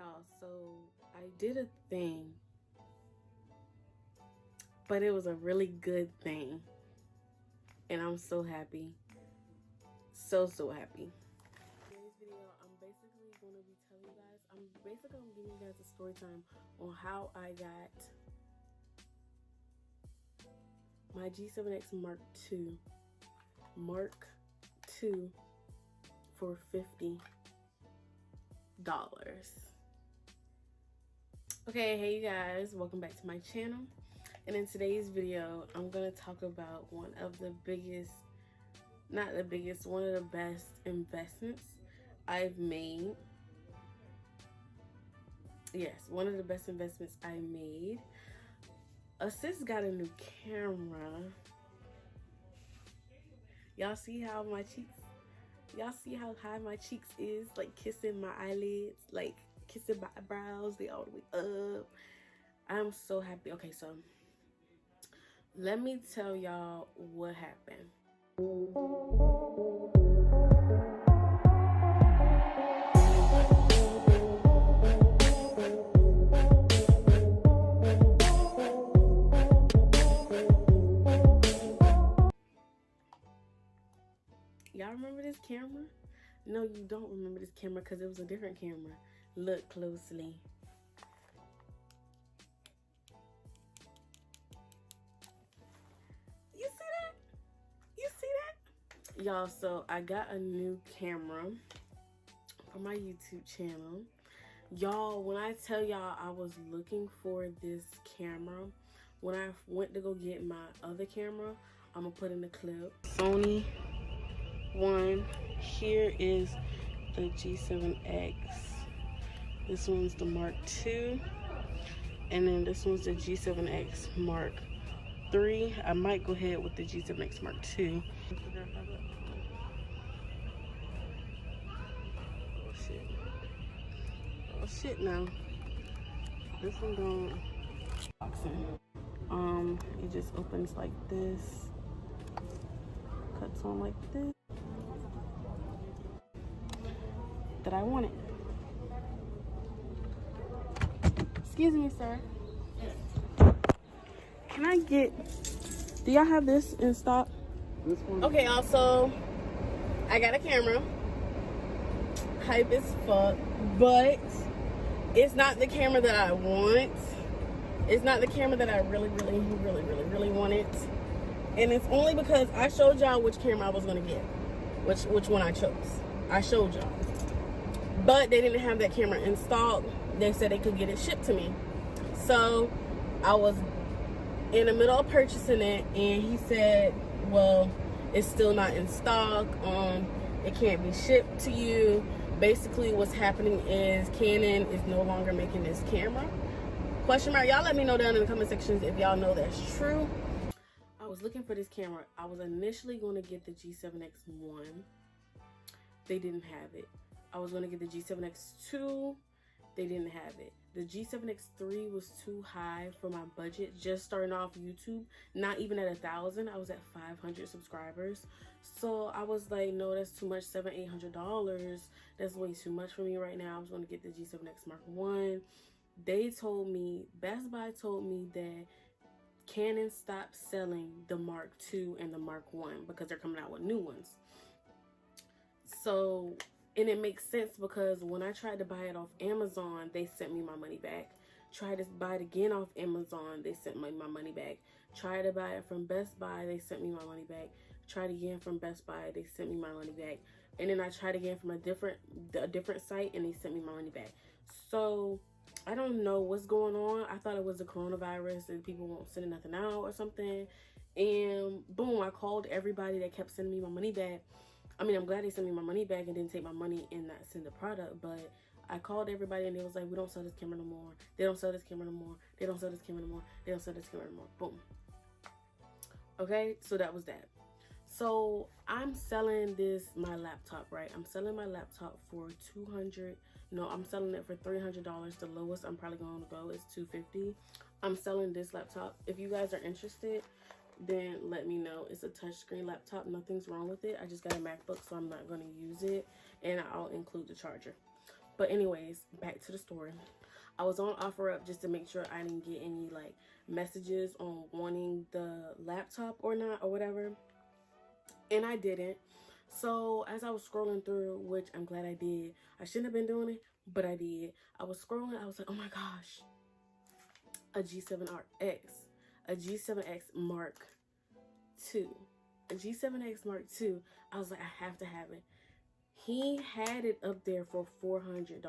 Y'all, so I did a thing, but it was a really good thing, and I'm so happy. So happy. In today's video, I'm basically going to be telling you guys, I'm giving you guys a story time on how I got my G7X Mark II for $50. Okay, hey you guys, welcome back to my channel. And in today's video, I'm gonna talk about one of the biggest, not the biggest, one of the best investments I've made. Yes, one of the best investments I made. Sis got a new camera. Y'all see how my cheeks, y'all see how high my cheeks is, like kissing my eyelids, like kissing my eyebrows, they all the way up. I'm so happy. Okay, so let me tell y'all what happened. Y'all remember this camera? No, you don't remember this camera because it was a different camera. Look closely. You see that? You see that? Y'all, so I got a new camera for my YouTube channel. Y'all, when I tell y'all I was looking for this camera, when I went to go get my other camera, I'm gonna put in the clip. Sony one. Here is the G7X. This one's the Mark II, and then this one's the G7X Mark III. I might go ahead with the G7X Mark II. Oh shit! Oh shit! Now this one don't. It just opens like this, cuts on like this. That I want it. Excuse me, sir. Can I get, do y'all have this in stock? This one? Okay, also, I got a camera. Hype as fuck, but it's not the camera that I want. It's not the camera that I really wanted. And it's only because I showed y'all which camera I was gonna get, which one I chose. I showed y'all. But they didn't have that camera in stock. They said they could get it shipped to me. So I was in the middle of purchasing it, and he said, well, it's still not in stock. It can't be shipped to you. Basically what's happening is Canon is no longer making this camera. Question mark. Y'all let me know down in the comment sections if y'all know that's true. I was looking for this camera. I was initially going to get the G7X1. They didn't have it. I was going to get the G7X2. They didn't have it. The G7X3 was too high for my budget. Just starting off YouTube, not even at 1,000. I was at 500 subscribers. So I was like, no, that's too much. $700-800. That's way too much for me right now. I was going to get the G7X Mark I. They told me, Best Buy told me that Canon stopped selling the Mark II and the Mark I because they're coming out with new ones. So, and it makes sense because when I tried to buy it off Amazon, they sent me my money back. Tried to buy it again off Amazon, they sent me my money back. Tried to buy it from Best Buy, they sent me my money back. Tried again from Best Buy, they sent me my money back. And then I tried again from a different site, and they sent me my money back. So I don't know what's going on. I thought it was the coronavirus and people won't send nothing out or something. And boom, I called everybody that kept sending me my money back. I mean, I'm glad they sent me my money back and didn't take my money and not send the product, but I called everybody and they was like, we don't sell this camera no more. They don't sell this camera no more. They don't sell this camera no more. They don't sell this camera no more. Boom. Okay, so that was that. So I'm selling my laptop, right? I'm selling my laptop for I'm selling it for $300. The lowest I'm probably going to go is $250. I'm selling this laptop. If you guys are interested, then let me know. It's a touchscreen laptop. Nothing's wrong with it. I just got a MacBook, so I'm not going to use it. And I'll include the charger. But anyways, back to the story. I was on OfferUp just to make sure I didn't get any like messages on wanting the laptop or not or whatever, and I didn't. So as I was scrolling through, which I'm glad I did, I shouldn't have been doing it, but I did. I was scrolling, I was like, oh my gosh, a G7X, a G7X Mark II, a G7X Mark II. I was like, I have to have it. He had it up there for $400.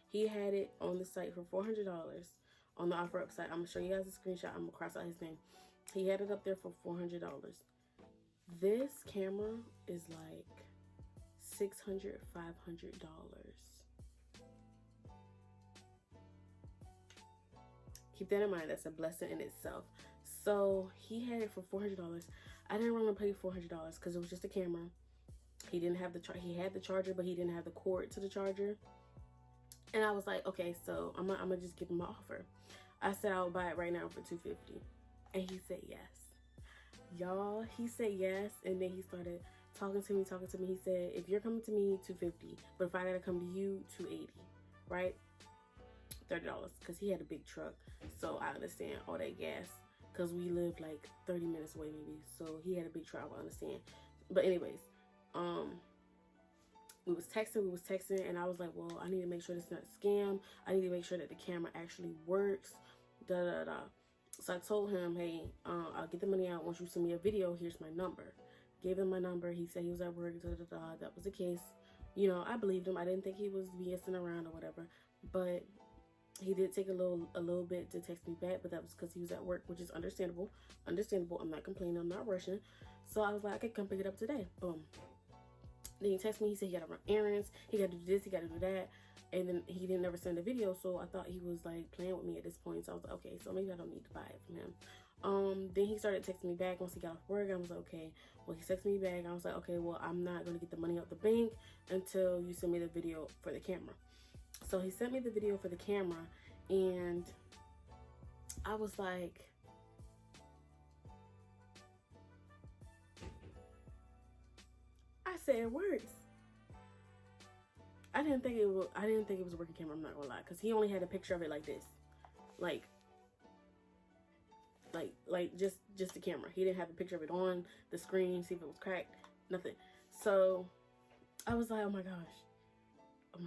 He had it on the site for $400 on the OfferUp site. I'm gonna show you guys a screenshot. I'm gonna cross out his name. He had it up there for $400. This camera is like $600, $500. Keep that in mind. That's a blessing in itself. So he had it for $400. I didn't want to pay $400 because it was just a camera. He didn't have the he had the charger, but he didn't have the cord to the charger. And I was like, okay, so I'm gonna just give him an offer. I said I would buy it right now for $250, and he said yes. Y'all, he said yes, and then he started talking to me. He said, if you're coming to me, $250, but if I gotta come to you, $280, right? $30, because he had a big truck, so I understand all that gas, because we live like 30 minutes away maybe, so he had a big truck, I understand. But anyways, we was texting, and I was like, well, I need to make sure this is not a scam. I need to make sure that the camera actually works, So I told him, hey, I'll get the money out once you send me a video. Here's my number. Gave him my number. He said he was at work. That was the case. You know, I believed him. I didn't think he was BSing around or whatever. But he did take a little bit to text me back. But that was because he was at work, which is understandable. Understandable. I'm not complaining. I'm not rushing. So I was like, I could come pick it up today. Boom. Then he texted me. He said he got to run errands. He got to do this. He got to do that. And then he didn't ever send a video, so I thought he was like playing with me at this point. So I was like, okay, so maybe I don't need to buy it from him. Then he started texting me back once he got off work. I was like, okay. Well, he texted me back. I was like, okay, well, I'm not gonna get the money out the bank until you send me the video for the camera. So he sent me the video for the camera, and I was like, I said it works. I didn't think it was a working camera, I'm not gonna lie, because he only had a picture of it like this. Like just the camera. He didn't have a picture of it on the screen, see if it was cracked, nothing. So I was like, oh my gosh, I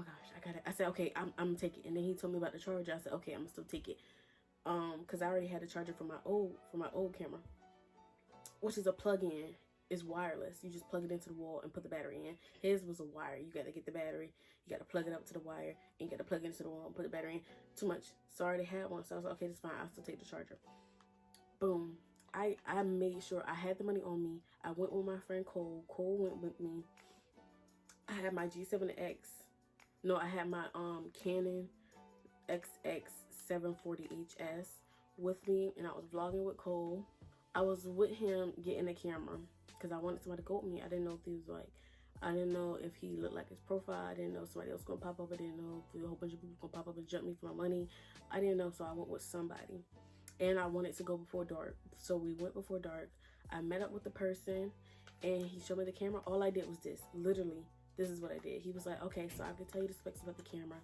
got it. I said, okay, I'm gonna take it. And then he told me about the charger. I said, okay, I'm gonna still take it. Because I already had a charger for my old camera, which is a plug-in. It's wireless. You just plug it into the wall and put the battery in. His was a wire. You got to get the battery. You got to plug it up to the wire. And you got to plug it into the wall and put the battery in. Too much. So I already had one. So I was like, okay, that's fine. I'll still take the charger. Boom. I made sure I had the money on me. I went with my friend Cole. Cole went with me. I had my G7X. No, I had my Canon XX740HS with me. And I was vlogging with Cole. I was with him getting the camera, because I wanted somebody to go with me. I didn't know if he was like, I didn't know if he looked like his profile. I didn't know if somebody else was going to pop up. I didn't know if a whole bunch of people were going to pop up and jump me for my money. I didn't know, so I went with somebody. And I wanted to go before dark. So we went before dark. I met up with the person, and he showed me the camera. All I did was this. Literally, this is what I did. He was like, okay, so I can tell you the specs about the camera.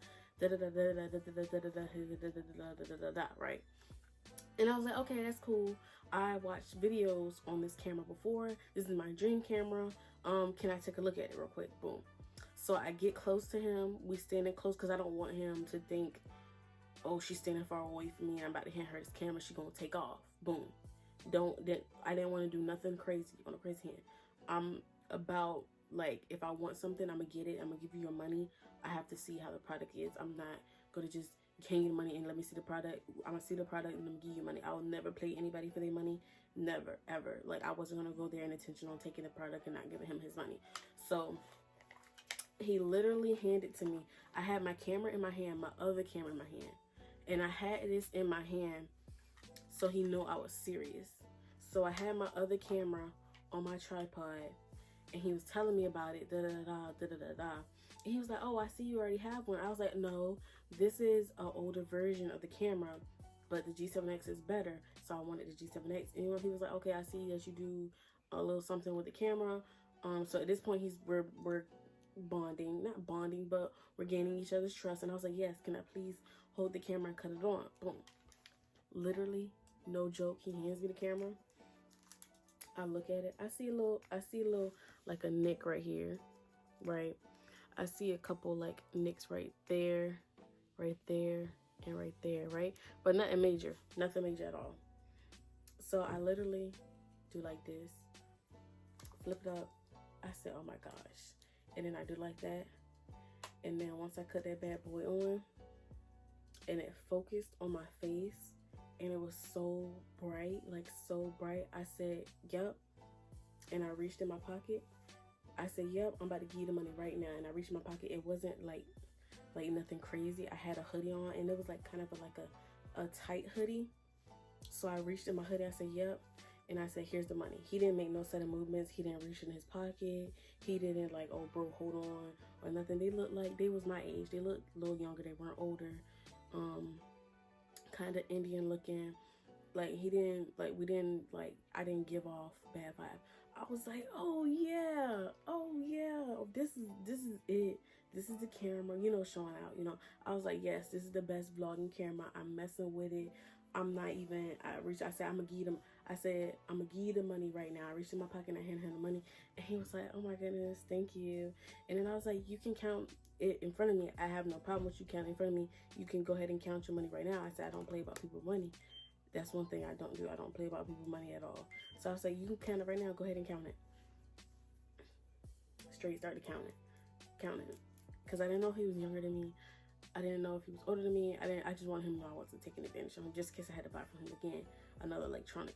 Right? And I was like, okay, that's cool. I watched videos on this camera before. This is my dream camera. Can I take a look at it real quick? Boom. So I get close to him. We standing close because I don't want him to think, oh, she's standing far away from me. I'm about to hand her this camera. She's going to take off. Boom. I didn't want to do nothing crazy on a crazy hand. I'm about, like, if I want something, I'm going to get it. I'm going to give you your money. I have to see how the product is. I'm not going to just hand you the money and let me see the product. I'm going to see the product and I'm going to give you money. I will never pay anybody for their money. Never, ever. Like, I wasn't going to go there in intention on taking the product and not giving him his money. So he literally handed to me. I had my camera in my hand, my other camera in my hand. And I had this in my hand so he knew I was serious. So I had my other camera on my tripod, and he was telling me about it, And he was like, oh, I see you already have one. I was like, no, this is an older version of the camera, but the G7X is better. So I wanted the G7X. And he was like, okay, I see that you do a little something with the camera. So at this point, we're bonding, not bonding, but we're gaining each other's trust. And I was like, yes, can I please hold the camera and cut it on? Boom. Literally, no joke. He hands me the camera. I look at it. I see a little like a nick right here, right? I see a couple like nicks right there, and right there, right? But nothing major at all. So I literally do like this, flip it up. I said, oh my gosh. And then I do like that. And then once I cut that bad boy on, and it focused on my face, and it was so bright, like so bright, I said, yep. And I reached in my pocket. I said, yep, I'm about to give you the money right now. And I reached in my pocket. It wasn't like nothing crazy. I had a hoodie on, and it was like kind of like a tight hoodie. So I reached in my hoodie. I said, yep. And I said, here's the money. He didn't make no sudden movements. He didn't reach in his pocket. He didn't like, oh, bro, hold on, or nothing. They looked like they was my age. They looked a little younger. They weren't older. Kind of Indian looking. Like, he didn't, like, we didn't, like, I didn't give off bad vibe. I was like, oh yeah, this is it. This is the camera, you know, showing out, you know. I was like, yes, this is the best vlogging camera. I'm messing with it. I'm not even, I said, I'm gonna give you the money right now. I reached in my pocket and I handed him the money. And he was like, oh my goodness, thank you. And then I was like, you can count it in front of me. I have no problem with you counting in front of me. You can go ahead and count your money right now. I said, I don't play about people's money. That's one thing I don't do. I don't play about people's money at all. So I was like, you can count it right now. Go ahead and count it. Straight started counting. Because I didn't know if he was younger than me. I didn't know if he was older than me. I just wanted him to know I wasn't taking advantage of him, just in case I had to buy from him again, another electronic.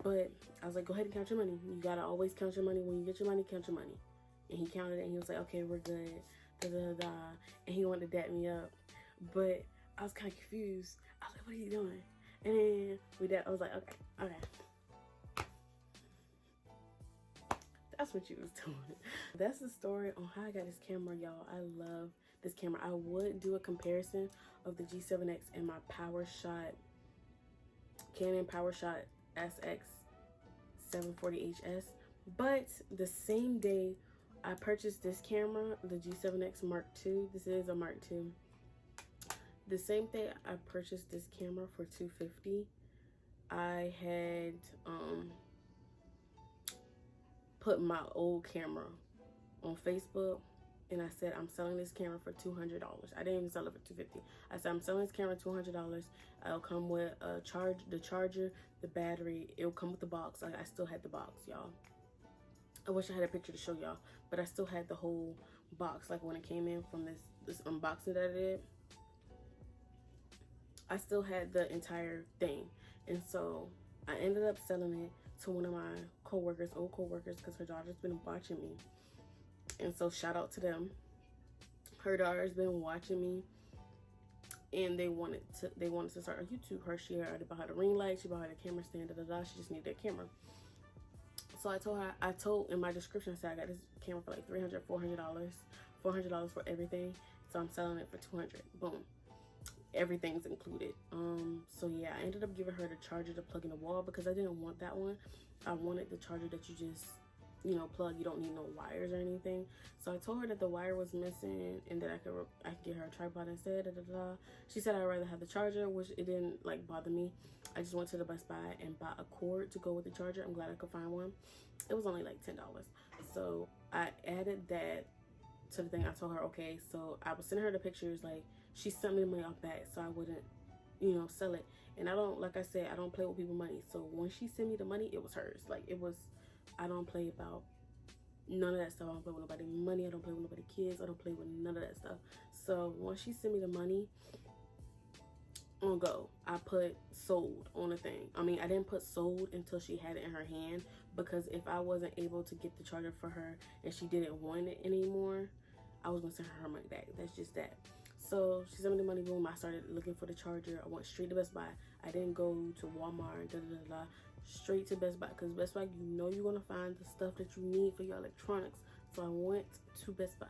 But I was like, go ahead and count your money. You gotta always count your money. When you get your money, count your money. And he counted it, and he was like, okay, we're good. Da da da. And he wanted to dap me up. But I was kind of confused. I was like, what are you doing? And then I was like, okay. That's what you was doing. That's the story on how I got this camera, y'all. I love this camera. I would do a comparison of the G7X and my Canon PowerShot SX740HS. But the same day I purchased this camera, the G7X Mark II, this is a Mark II. The same day I purchased this camera for $250, I had put my old camera on Facebook, and I said, I'm selling this camera for $200. I didn't even sell it for $250. I said, I'm selling this camera $200. It'll come with the charger, the battery. It'll come with the box. I still had the box, y'all. I wish I had a picture to show y'all, but I still had the whole box. Like when it came in from this unboxing that I did, I still had the entire thing. And so I ended up selling it to one of my old co-workers, because her daughter's been watching me. And so shout out to them. Her daughter's been watching me, and they wanted to start a YouTube. She already bought her the ring light, she bought her the camera stand, she just needed a camera. So I told in my description, I said I got this camera for like $300, $400 for everything. So I'm selling it for $200. Boom. Everything's included. So yeah, I ended up giving her the charger to plug in the wall, because I didn't want that one. I wanted the charger that you just, you know, plug. You don't need no wires or anything. So I told her that the wire was missing, and that I could get her a tripod instead. She said I'd rather have the charger, which it didn't like bother me. I just went to the Best Buy and bought a cord to go with the charger. I'm glad I could find one. It was only like $10. So I added that to the thing. I told her, okay, so I was sending her the pictures. Like, she sent me the money off back so I wouldn't, you know, sell it. And I don't, like I said, I don't play with people's money. So when she sent me the money, it was hers. Like, it was, I don't play about none of that stuff. I don't play with nobody's money. I don't play with nobody's kids. I don't play with none of that stuff. So once she sent me the money on go, I put sold on the thing. I mean, I didn't put sold until she had it in her hand, because if I wasn't able to get the charger for her and she didn't want it anymore, I was gonna send her money back. That's just that. So she sent me the money, boom. I started looking for the charger. I went straight to Best Buy. I didn't go to Walmart, straight to Best Buy, because Best Buy, you know, you're gonna find the stuff that you need for your electronics. So I went to Best Buy.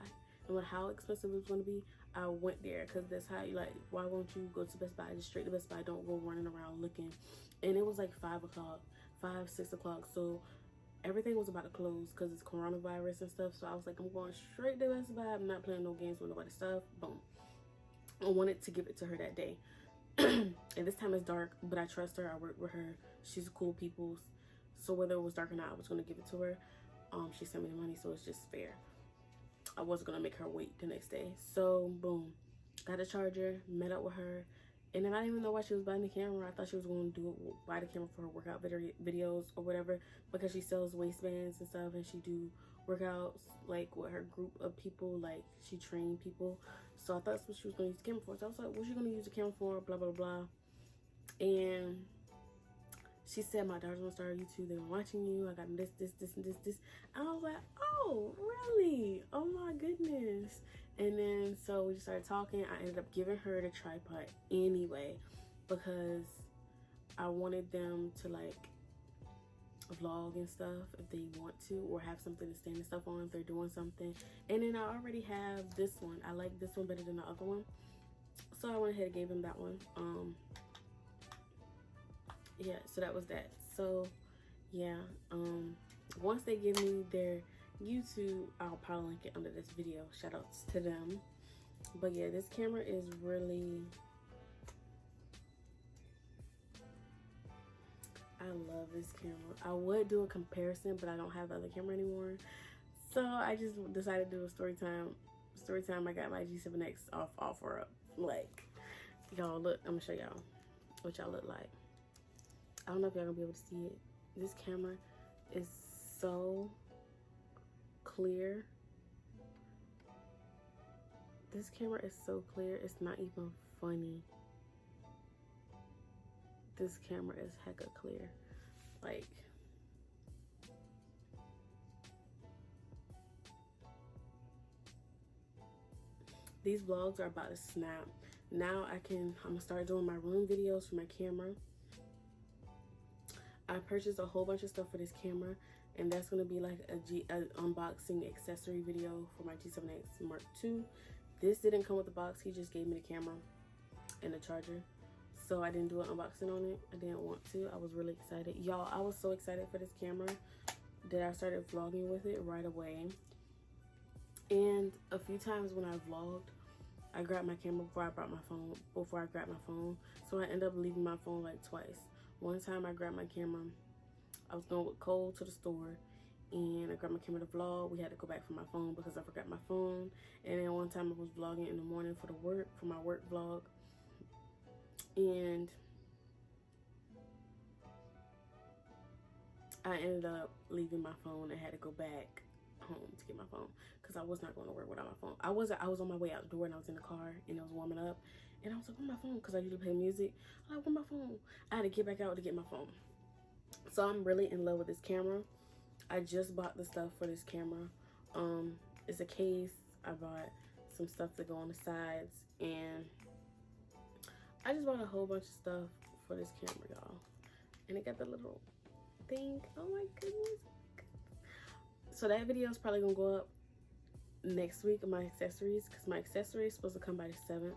No matter how expensive it was gonna be, I went there, because that's how you, like, why won't you go to Best Buy? Just straight to Best Buy. Don't go running around looking. And it was like 5 o'clock, 5, 6 o'clock. So everything was about to close because it's coronavirus and stuff. So I was like, I'm going straight to Best Buy. I'm not playing no games with nobody's stuff. Boom. I wanted to give it to her that day. And this time it's dark, but I trust her. I work with her. She's cool people. So whether it was dark or not, I was going to give it to her. She sent me the money, so it's just fair. I wasn't going to make her wait the next day. So boom, got a charger, met up with her. And then I didn't even know why she was buying the camera. I thought she was going to buy the camera for her workout videos or whatever, because she sells waistbands and stuff, and she do workouts like with her group of people, like she trained people. So I thought that's what she was going to use the camera for. So I was like, what's she going to use the camera for? Blah, blah, blah. And she said, my daughter's going to start YouTube. They're watching you. I got this, and this. And I was like, oh, really? Oh my goodness. And then so we just started talking. I ended up giving her the tripod anyway, because I wanted them to like vlog and stuff if they want to, or have something to stand and stuff on if they're doing something. And then I already have this one. I like this one better than the other one, so I went ahead and gave them that one. Yeah, so that was that. So yeah, once they give me their YouTube, I'll probably link it under this video. Shout outs to them. But yeah, this camera is really, I love this camera. I would do a comparison, but I don't have the other camera anymore, so I just decided to do a story time. I got my G7X off offer up. Like, y'all look, I'm gonna show y'all what y'all look like. I don't know if y'all gonna be able to see it. This camera is so clear. This camera is so clear, it's not even funny. This camera is hecka clear. Like, these vlogs are about to snap. Now I'm gonna start doing my room videos for my camera. I purchased a whole bunch of stuff for this camera, and that's gonna be like a unboxing accessory video for my G7X Mark II. This didn't come with the box. He just gave me the camera and the charger, so I didn't do an unboxing on it. I didn't want to. I was really excited, y'all. I was so excited for this camera that I started vlogging with it right away. And a few times when I vlogged, I grabbed my camera before I grabbed my phone. So I ended up leaving my phone like twice. One time I grabbed my camera. I was going with Cole to the store, and I grabbed my camera to vlog. We had to go back for my phone because I forgot my phone. And then one time I was vlogging in the morning for my work vlog, and I ended up leaving my phone and had to go back home to get my phone because I was not going to work without my phone. I was on my way out the door, and I was in the car, and it was warming up, and I was like, where's my phone? Because I usually play music. I'm like, where's my phone? I had to get back out to get my phone. So I'm really in love with this camera. I just bought the stuff for this camera. It's a case. I bought some stuff to go on the sides, and I just bought a whole bunch of stuff for this camera, y'all. And it got the little thing. Oh my goodness. So that video is probably gonna go up next week of my accessories, because my accessories is supposed to come by the 7th.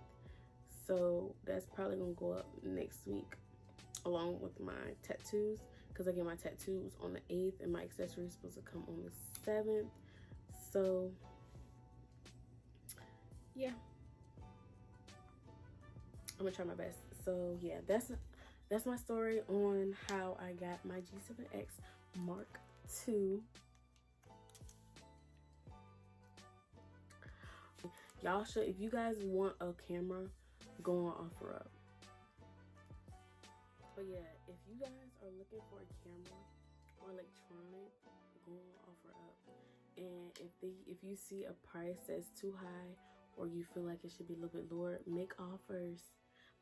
So that's probably gonna go up next week, along with my tattoos, because I get my tattoos on the 8th, and my accessories is supposed to come on the 7th. So yeah, I'm gonna try my best. So yeah, that's my story on how I got my G7X Mark II. Y'all should, if you guys want a camera, go on OfferUp. But yeah, if you guys are looking for a camera or electronic, go on OfferUp. And if you see a price that's too high, or you feel like it should be a little bit lower, make offers.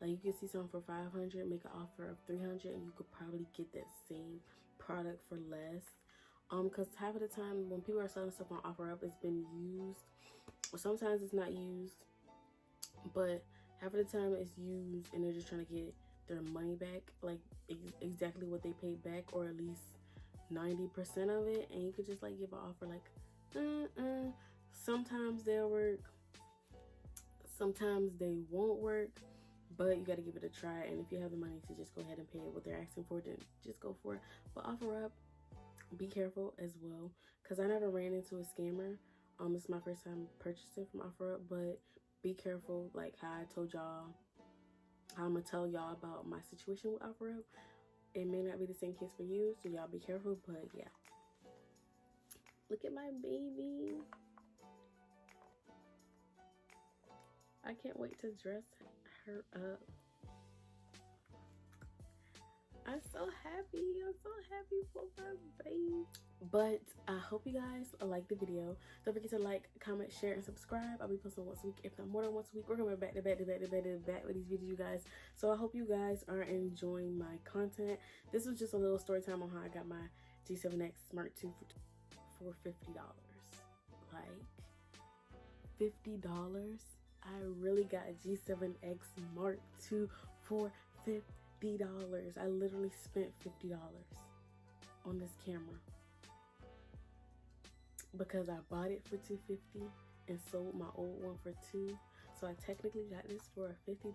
Like, you can see something for $500, make an offer of $300, and you could probably get that same product for less. Because half of the time when people are selling stuff on OfferUp, it's been used. Sometimes it's not used, but half of the time it's used, and they're just trying to get their money back, like exactly what they paid back, or at least 90% of it. And you could just like give an offer like, sometimes they'll work, sometimes they won't work, but you got to give it a try. And if you have the money to just go ahead and pay what they're asking for, then just go for it. But OfferUp, be careful as well, because I never ran into a scammer. It's my first time purchasing from OfferUp, but be careful, like how I told y'all, how I'm gonna tell y'all about my situation with OfferUp. It may not be the same case for you, so y'all be careful. But yeah, look at my baby. I can't wait to dress her up. I'm so happy. I'm so happy for my baby. But I hope you guys like the video. Don't forget to like, comment, share, and subscribe. I'll be posting once a week, if not more than once a week. We're going back to back with these videos, you guys. So I hope you guys are enjoying my content. This was just a little story time on how I got my G7X Mark II for $50. Like, $50? I really got a G7X Mark II for $50. I literally spent $50 on this camera because I bought it for $250 and sold my old one for $2. So I technically got this for $50.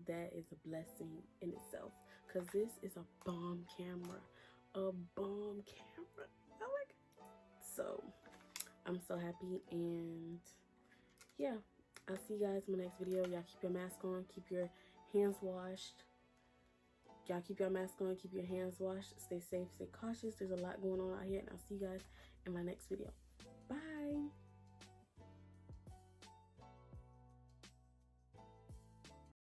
That is a blessing in itself, because this is a bomb camera. A bomb camera. Oh my god. So I'm so happy, and yeah, I'll see you guys in my next video. Y'all keep your mask on, keep your hands washed. Y'all keep your mask on, keep your hands washed, stay safe, stay cautious. There's a lot going on out here, and I'll see you guys in my next video. Bye.